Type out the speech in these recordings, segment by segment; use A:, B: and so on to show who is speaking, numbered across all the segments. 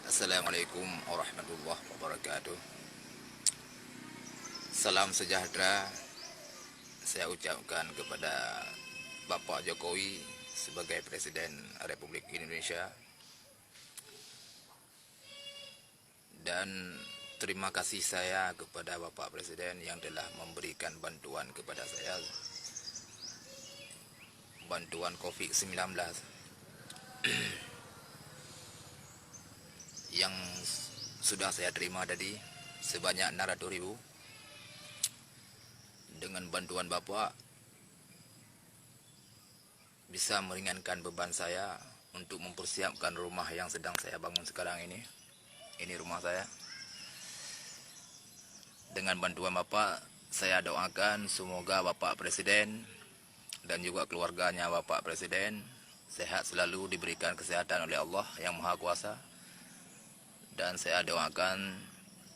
A: Assalamualaikum warahmatullahi wabarakatuh. Salam sejahtera saya ucapkan kepada Bapak Jokowi sebagai Presiden Republik Indonesia. Dan terima kasih saya kepada Bapak Presiden yang telah memberikan bantuan kepada saya, bantuan COVID-19 yang sudah saya terima tadi sebanyak 600.000. Dengan bantuan Bapak bisa meringankan beban saya untuk mempersiapkan rumah yang sedang saya bangun sekarang ini. Ini rumah saya. Dengan bantuan Bapak, saya doakan semoga Bapak Presiden dan juga keluarganya Bapak Presiden sehat selalu, diberikan kesehatan oleh Allah yang Maha Kuasa. Dan saya doakan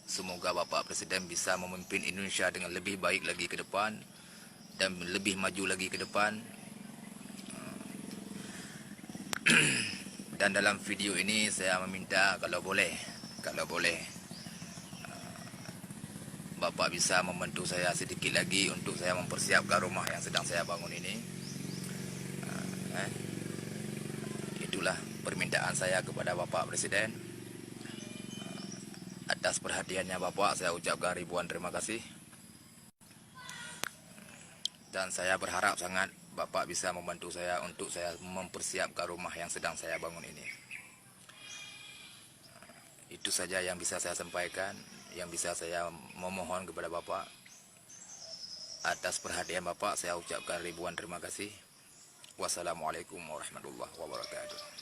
A: semoga Bapak Presiden bisa memimpin Indonesia dengan lebih baik lagi ke depan dan lebih maju lagi ke depan. Dan dalam video ini saya meminta kalau boleh Bapak bisa membantu saya sedikit lagi untuk saya mempersiapkan rumah yang sedang saya bangun ini. Itulah permintaan saya kepada Bapak Presiden. Atas perhatiannya Bapak, saya ucapkan ribuan terima kasih. Dan saya berharap sangat Bapak bisa membantu saya untuk saya mempersiapkan rumah yang sedang saya bangun ini. Itu saja yang bisa saya sampaikan, yang bisa saya memohon kepada Bapak. Atas perhatian Bapak, saya ucapkan ribuan terima kasih. Wassalamualaikum warahmatullahi wabarakatuh.